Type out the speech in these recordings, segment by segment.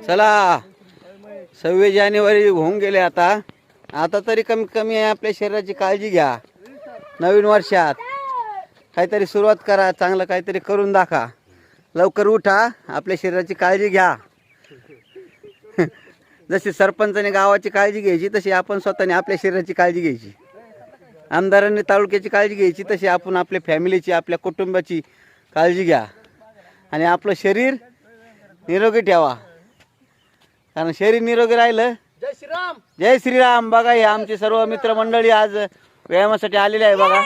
चला 26 जानेवारी होऊन गेले आता तरी कमी कमी आपल्या शरीराची काळजी घ्या. नवीन वर्षात काहीतरी सुरुवात करा, चांगलं काहीतरी करून दाखवा. लवकर उठा, आपल्या शरीराची काळजी घ्या. जशी सरपंचाने गावाची काळजी घ्यायची तशी आपण स्वतःने आपल्या शरीराची काळजी घ्यायची. आमदारांनी तालुक्याची काळजी घ्यायची तशी आपण आपल्या फॅमिलीची, आपल्या कुटुंबाची काळजी घ्या. आणि आपलं शरीर निरोगी ठेवा, कारण शरीर निरोगी राहिलं. जय श्रीराम. जय श्रीराम. बघा हे आमचे सर्व मित्रमंडळी आज व्यायामासाठी आलेले आहे. बघा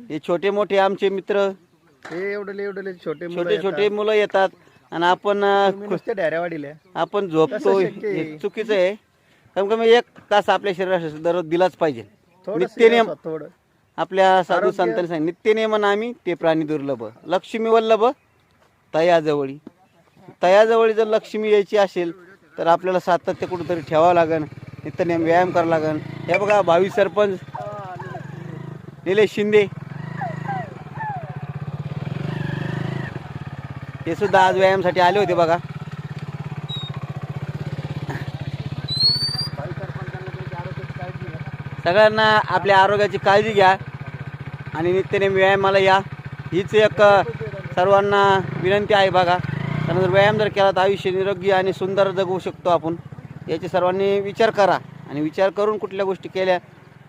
हे छोटे मोठे आमचे मित्र, हे एवढे छोटे छोटे छोटे मुलं येतात आणि आपण नुसते ढेऱ्यावाडीले आपण झोपतो. हे चुकीचं आहे. कमी कमी 1 तास आपल्या शरीरासाठी दररोज दिलाच पाहिजे. नित्यनेम थोडं आपल्या साधू संतांनी सांगितलं, नित्यनेम आम्ही ते प्राणी दुर्लभ. लक्ष्मी वल्लभ तयाजवळी. तयाजवळी जर लक्ष्मी यायची असेल तर आपल्याला सातत्य कुठंतरी ठेवावं लागेल, नित्यनेम व्यायाम करावं लागेल. हे बघा भावी सरपंच निलेश शिंदे हे सुद्धा आज व्यायामासाठी आले होते. बघा सगळ्यांना आपल्या आरोग्याची काळजी घ्या आणि नित्यनेम व्यायामाला या, हीच एक सर्वांना विनंती आहे. बघा कारण जर व्यायाम जर केला तर आयुष्य निरोगी आणि सुंदर जगू शकतो आपण. याची सर्वांनी विचार करा आणि विचार करून कुठल्या गोष्टी केल्या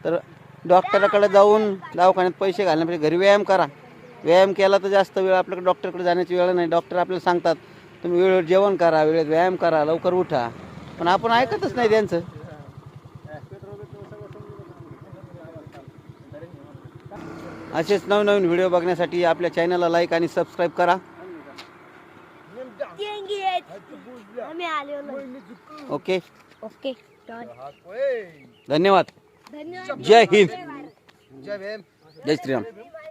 तर डॉक्टराकडे जाऊन दवाखान्यात पैसे घालण्यापेक्षा घरी व्यायाम करा. व्यायाम केला तर जास्त वेळ आपल्याकडे डॉक्टरकडे जाण्याची वेळ नाही. डॉक्टर आपल्याला सांगतात तुम्ही वेळेवर जेवण करा, वेळेत व्यायाम करा, लवकर उठा, पण आपण ऐकतच नाही त्यांचं. असेच नवनवीन व्हिडिओ बघण्यासाठी आपल्या चॅनलला लाईक आणि सबस्क्राईब करा. Okay okay. धन्यवाद. जय हिंद. जय भीम. जय श्रीराम.